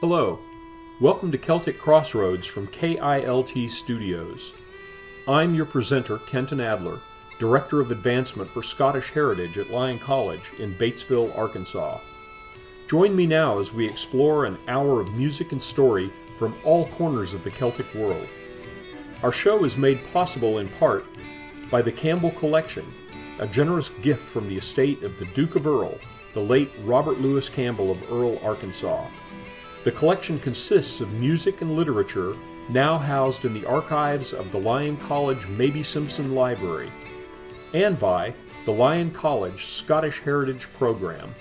Hello, welcome to Celtic Crossroads from KILT Studios. I'm your presenter, Kenton Adler, Director of Advancement for Scottish Heritage at Lyon College in Batesville, Arkansas. Join me now as we explore an hour of music and story from all corners of the Celtic world. Our show is made possible in part by the Campbell Collection, a generous gift from the estate of the Duke of Earl, the late Robert Louis Campbell of Earl, Arkansas. The collection consists of music and literature now housed in the archives of the Lyon College Mabie Simpson Library, and by the Lyon College Scottish Heritage Program.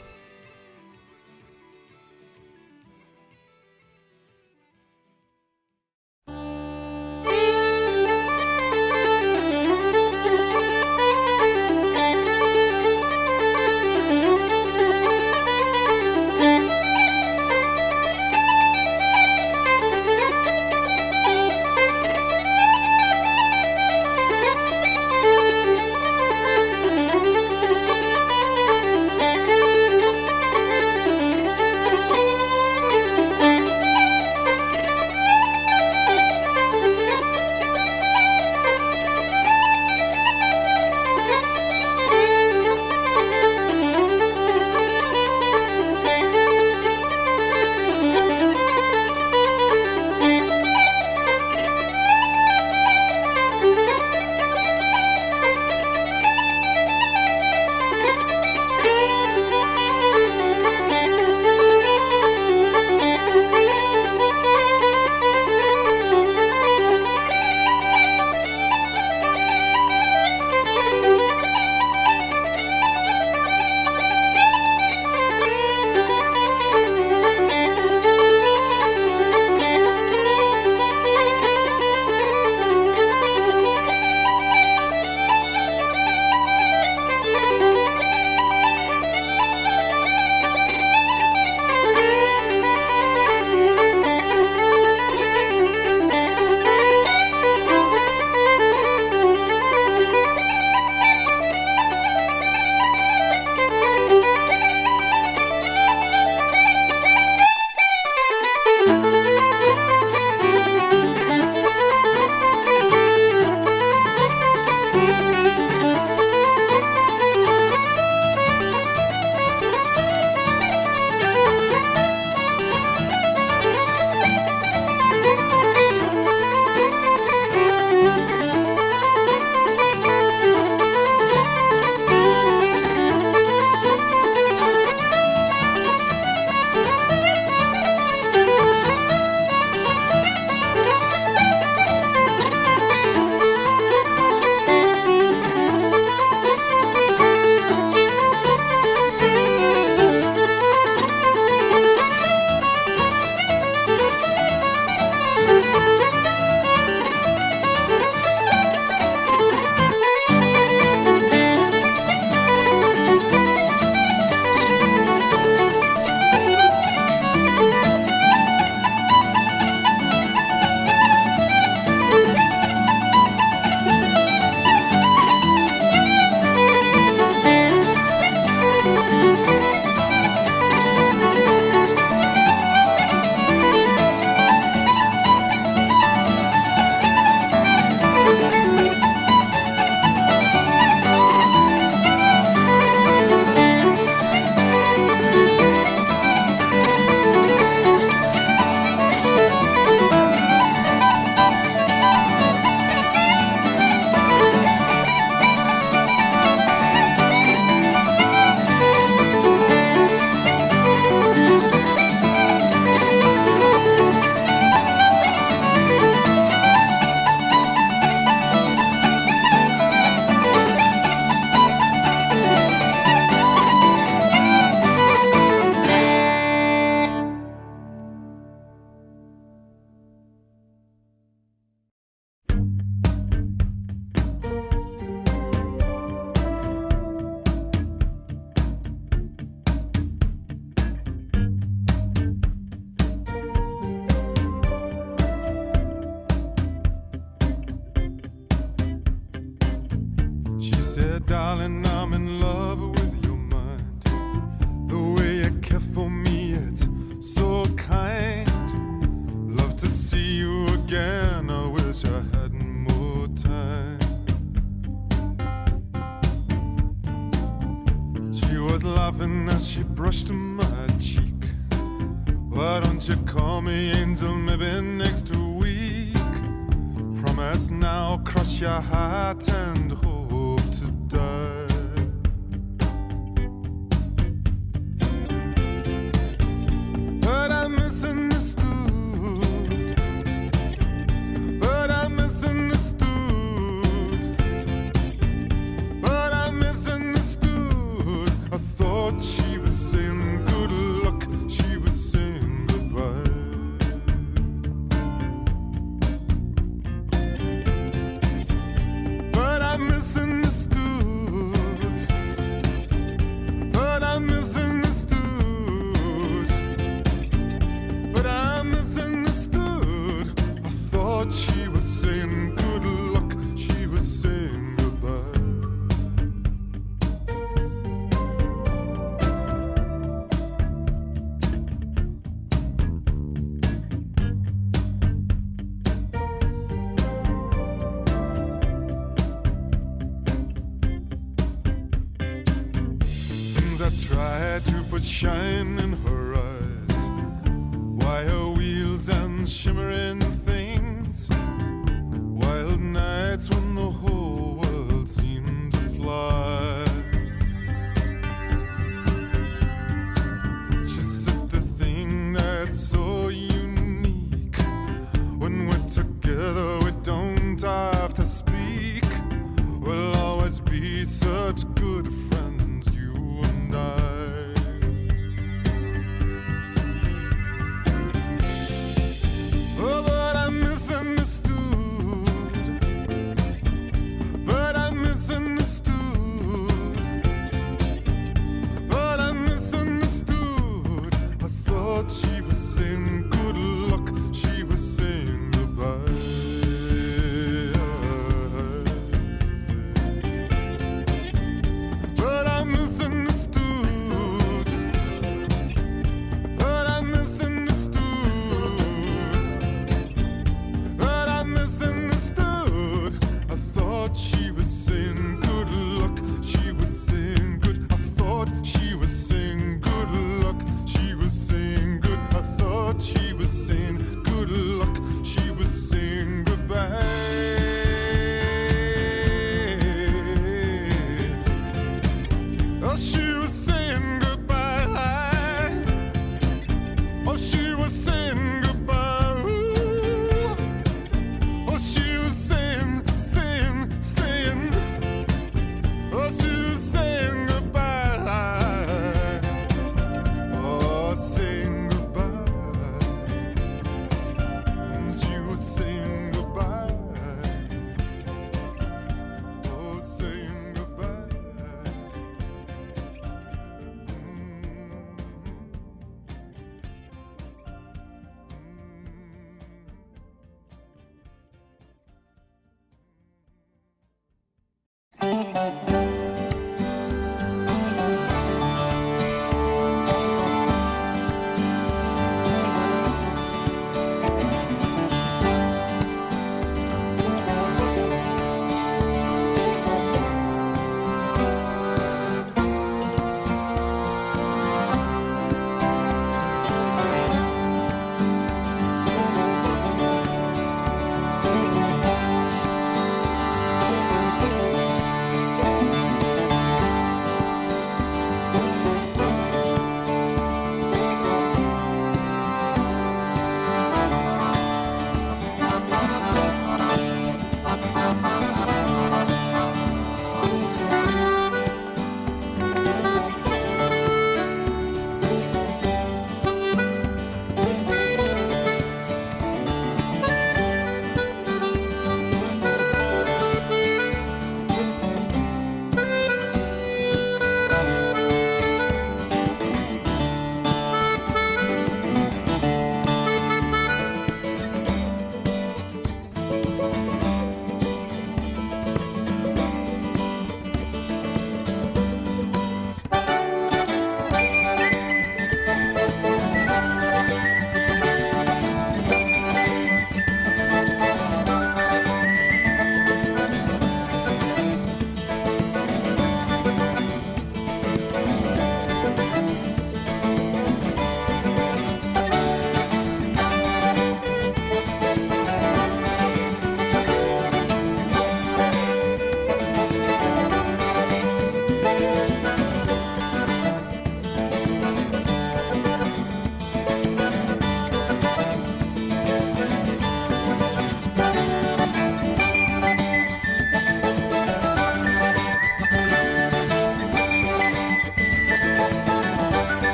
she brushed my cheek. Why don't you call me angel, maybe next week? Promise now, cross your heart and hope to die. But I misunderstood. But I misunderstood. But I misunderstood. I thought she was saying good luck. She was saying goodbye. But I misunderstood. But I misunderstood. But I misunderstood. I thought she was saying good luck. She was saying goodbye. Things I tried to put shine in her eyes, wire wheels and shimmering things, wild nights when the whole world seemed to fly. She said the thing that's so unique, when we're together we don't have to speak. We'll always be such good friends, you and I. Oh, but I misunderstood. But I misunderstood. But I misunderstood. I thought she was saying good luck. She was saying goodbye. But I misunderstood. But I misunderstood. But I misunderstood. I thought she was saying good luck. She was saying good. I thought she was saying good luck. She was saying good. I thought she was saying good luck. She was saying goodbye. Oh, she was saying goodbye. Oh, she was saying goodbye. Ooh. Oh, she was saying, saying. Oh, she was saying goodbye. Oh, saying goodbye. She was saying goodbye. Oh, saying goodbye.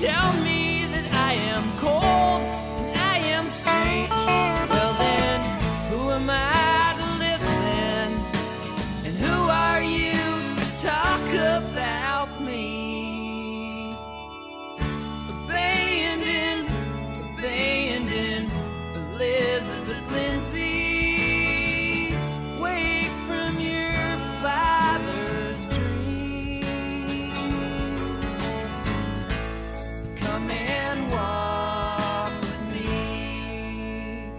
tell me that I am cold and I am strange. Well then, who am I to listen? And who are you to talk about me? Abandoned, abandoned, Elizabeth Lindsay. Wake from your father's dream. Come and walk with me.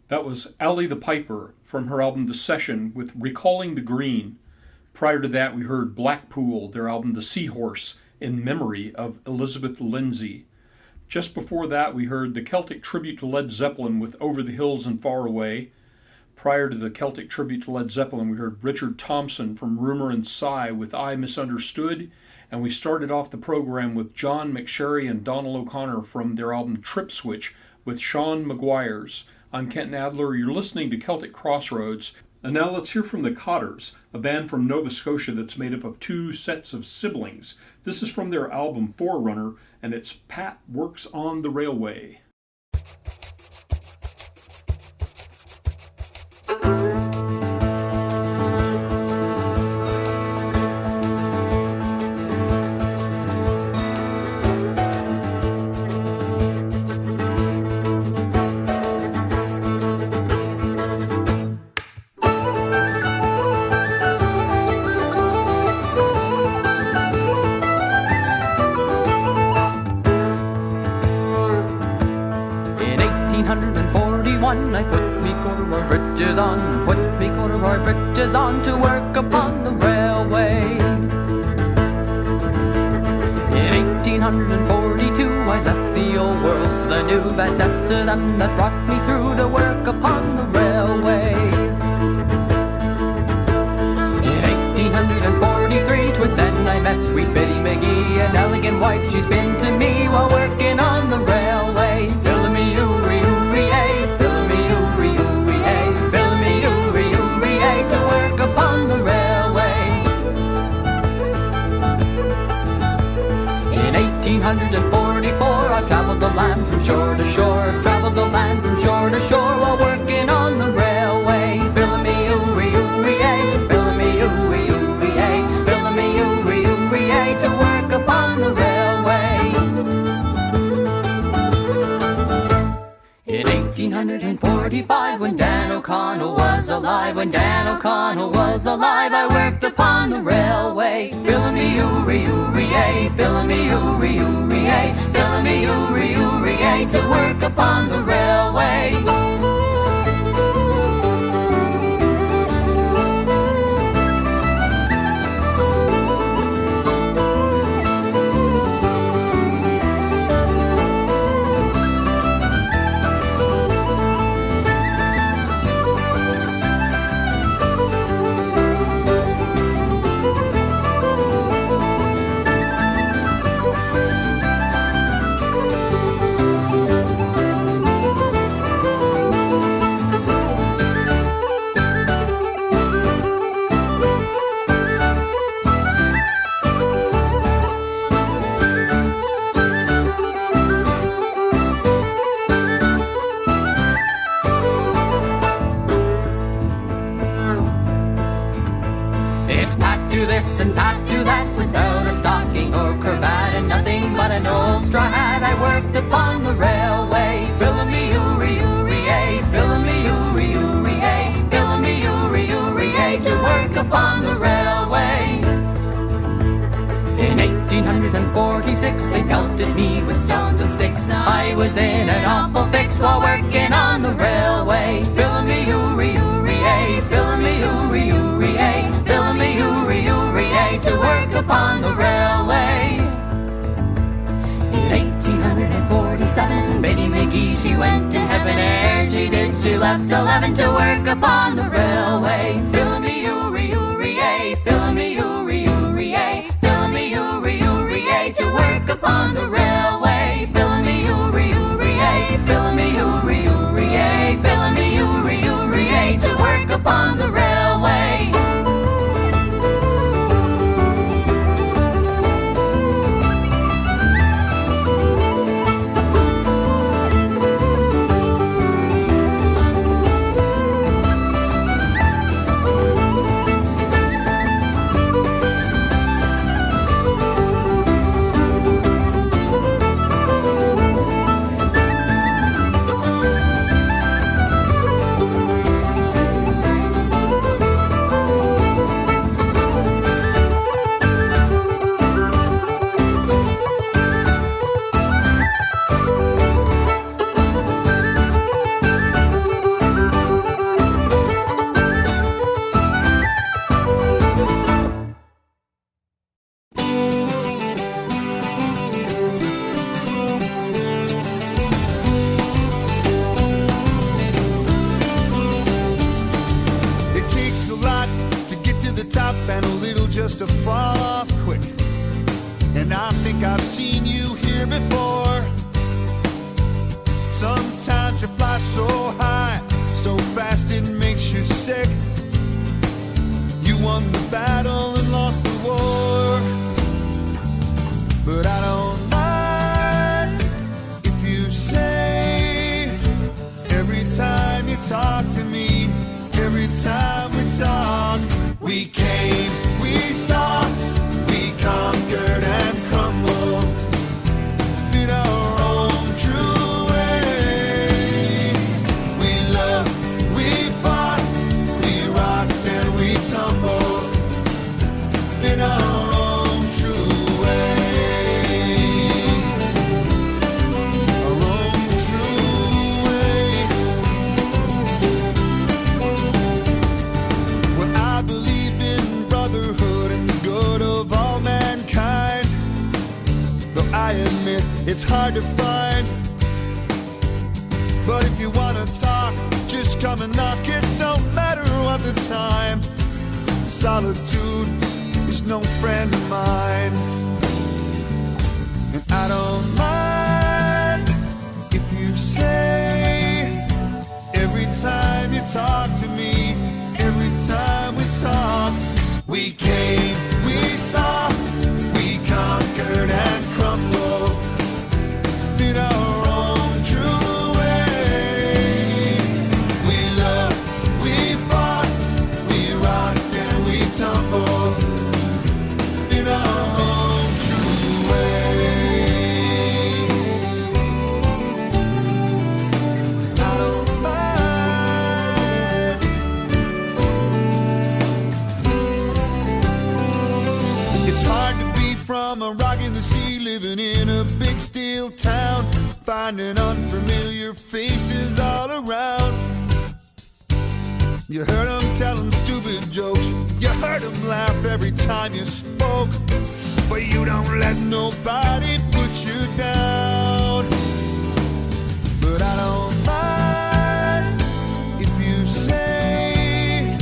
That was Ally the Piper from her album The Session with Recalling the Green. Prior to that, we heard Blackpool, their album The Seahorse, in memory of Elizabeth Lindsay. Just before that, we heard the Celtic tribute to Led Zeppelin with Over the Hills and Far Away. Prior to the Celtic tribute to Led Zeppelin, we heard Richard Thompson from Rumour and Sigh with I Misunderstood. And we started off the program with John McSherry and Donald O'Connor from their album Trip Switch with Sean McGuire's. I'm Kenton Adler. You're listening to Celtic Crossroads. And now let's hear from the Cottars, a band from Nova Scotia that's made up of two sets of siblings. This is from their album Forerunner, and it's Pat Works on the Railway. I put me corduroy breeches on to work upon the railway. In 1842 I left the old world for the new bad cess to them that brought me through to work upon the railway. In 1843 'twas then I met sweet Biddy McGee, an elegant wife she's been to me while working on the railway. Filling me to work upon the railway. In 1844 I travelled the land from shore to shore, travelled the land from shore to shore while working on the railway. Filling me filling me filling me to work upon the railway. In 1845 when Dan O'Connell was alive, I worked upon the railway. Filling me filling me filling me to work upon the railway. And Pat do that without a stocking or cravat and nothing but an old straw hat. I worked upon the railway. Filling me filling me filling me to work upon the railway. In 1846 they pelted me with stones and sticks. Now I was in an awful fix while working on the railway. Filling me filling me filling me to work upon the railway. In 1847 Biddy McGee she went to heaven ere she did. She left 11 to work upon the railway. Filling me filling me filling me to work upon the railway. Filling me filling me filling me to work upon the railway. seen you here before. Sometimes you fly so high, so fast it makes you sick. You won the battle and lost the war, but I don't mind if you say every time you talk to me, every time we talk, we came, we saw, we conquered and crumbled in our own true way. We loved, we fought, we rocked and we tumbled in our own true way. Our own true way. Well, I believe in brotherhood and the good of all mankind, though I admit it's hard to find. But if you wanna talk, just come and knock. It don't matter what the time. Solitude is no friend of mine. And I don't mind if you say every time you talk to me, every time we talk, we came, we saw, we conquered and crumbled in our own true way. We loved, we fought, we rocked and we tumbled in our own true way. I don't mind. It's hard to be from a rock in the sea, living in a big steel town, finding unfamiliar faces all around. You heard them telling stupid jokes, you heard them laugh every time you spoke, but you don't let nobody put you down. But I don't mind if you say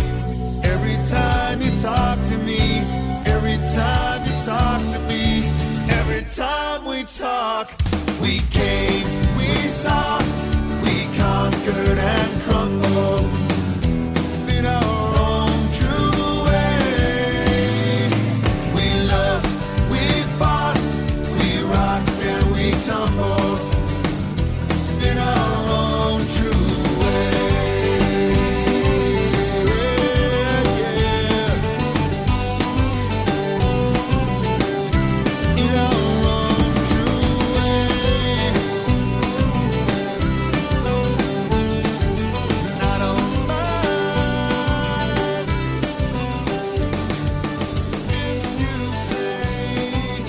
every time you talk to me, every time you talk to me, every time we talk, we came, we saw, we conquered and crumbled in our own true way. We loved, we fought, we rocked and we tumbled in our own true way. Yeah. In our own true way. I don't mind if you say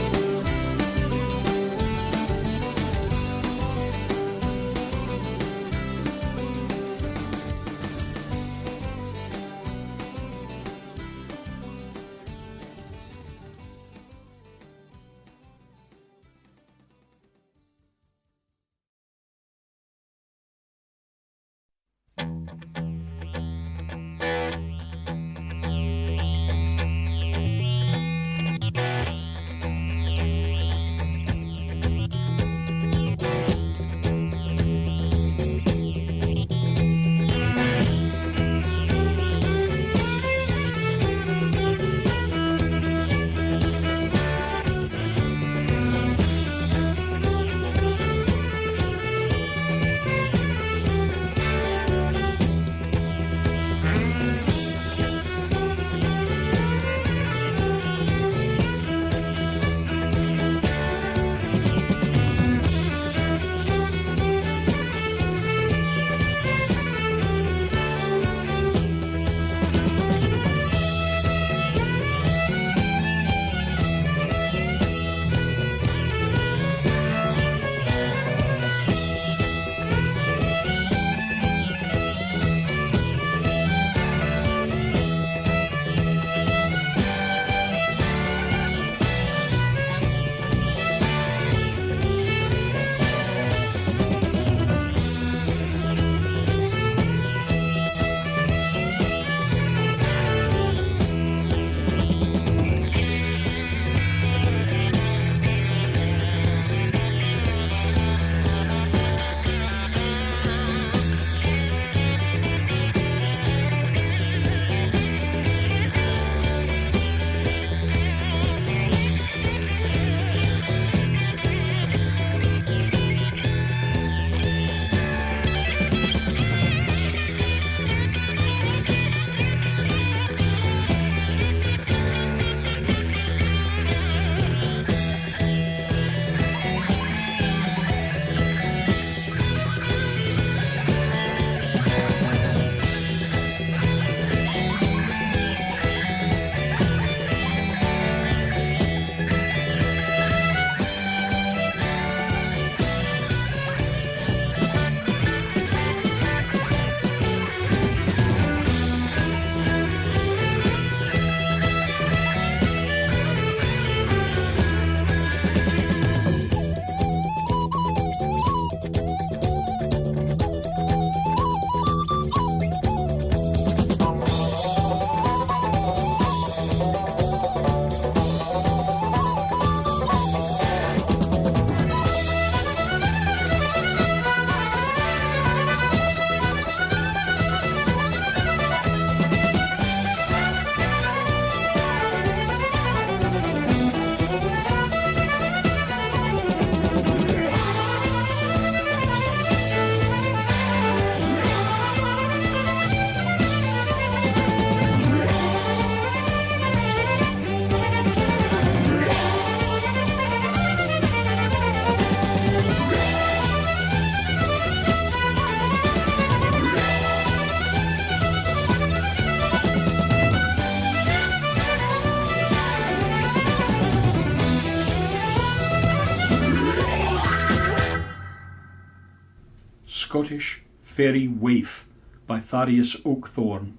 Scottish Fairy Waif by Thaddeus Oakthorne.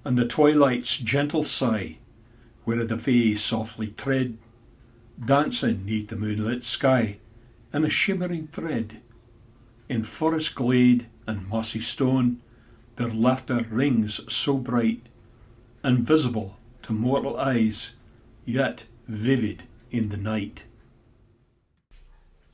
And the twilight's gentle sigh, where the fae softly tread, dancing neath the moonlit sky in a shimmering thread. In forest glade and mossy stone, their laughter rings so bright, invisible to mortal eyes, yet vivid in the night.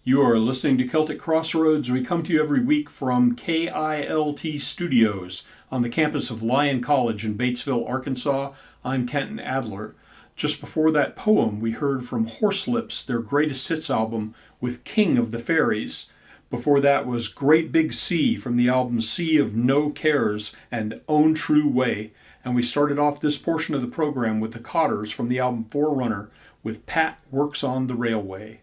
You are listening to Celtic Crossroads. We come to you every week from KILT Studios on the campus of Lyon College in Batesville, Arkansas. I'm Kenton Adler. Just before that poem, we heard from Horselips, their greatest hits album, with King of the Fairies. Before that was Great Big Sea from the album Sea of No Cares and Own True Way. And we started off this portion of the program with the Cotters from the album Forerunner with Pat Works on the Railway.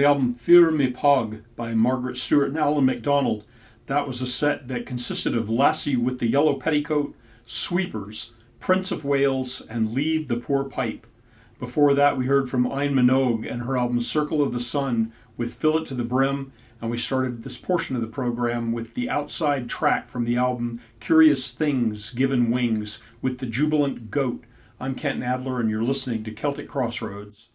the album Fear Me Pog by Margaret Stewart and Alan MacDonald. That was a set that consisted of Lassie with the Yellow Petticoat, Sweepers, Prince of Wales, and Leave the Poor Pipe. Before that, we heard from Aine Minogue and her album Circle of the Sun with Fill It to the Brim, and we started this portion of the program with the outside track from the album Curious Things Given Wings with the Jubilant Goat. I'm Kenton Adler, and you're listening to Celtic Crossroads.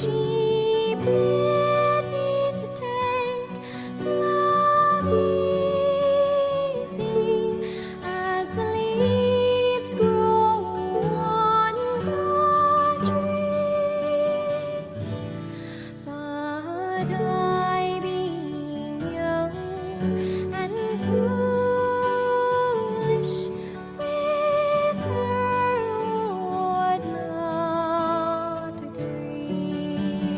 She bid me to take love easy as the leaves grow on the trees. But I, being young and foolish, with her would not agree.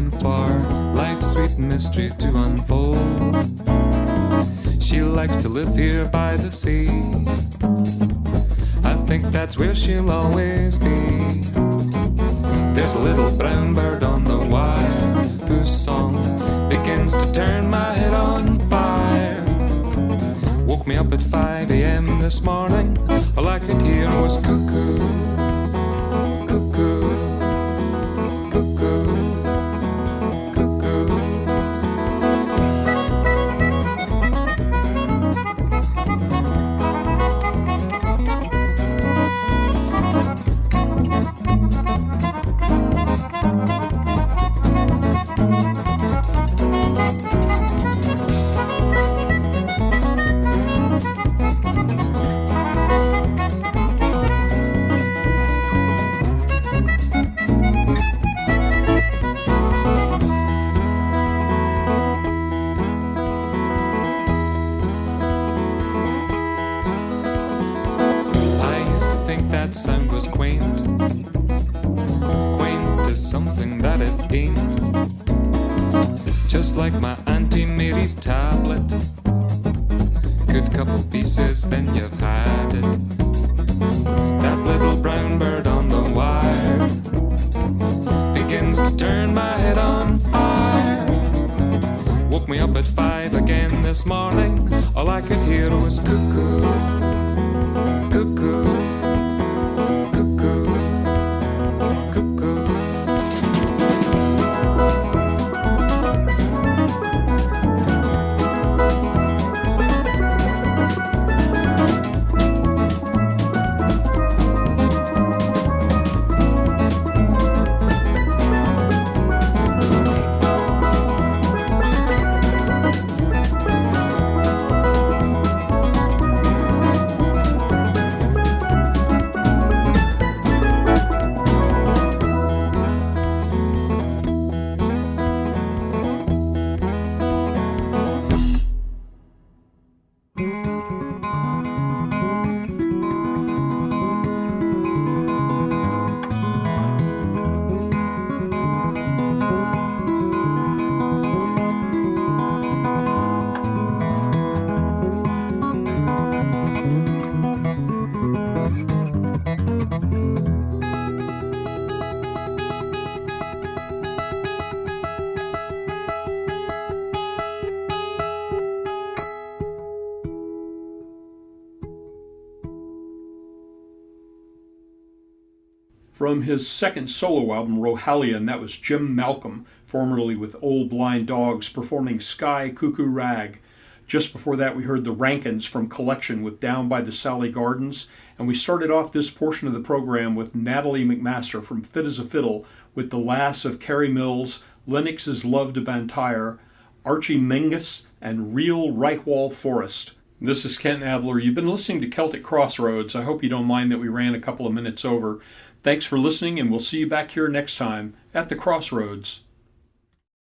waiting for life's sweet mystery to unfold. She likes to live here by the sea. I think that's where she'll always be. There's a little brown bird on the wire whose song begins to turn my head on fire. Woke me up at 5 a.m. this morning. All I could hear was cuckoo, cuckoo, cuckoo, cuckoo. That sound was quaint. Quaint is something that it ain't. Just like my Auntie Mary's tablet. Good couple pieces, then you've had it. That little brown bird on the wire begins to turn my head on fire. Woke me up at 5 again this morning. All I could hear was cuckoo, cuckoo. From his second solo album, Rohalian, that was Jim Malcolm, formerly with Old Blind Dogs, performing Sky Cuckoo Rag. Just before that, we heard the Rankins from Collection with Down by the Sally Gardens, and we started off this portion of the program with Natalie McMaster from Fit as a Fiddle with The Lass of Carrie Mills, Lennox's Love to Bantire, Archie Mingus, and Real Reichwall Forest. This is Kent Adler. You've been listening to Celtic Crossroads. I hope you don't mind that we ran a couple of minutes over. Thanks for listening, and we'll see you back here next time at the Crossroads.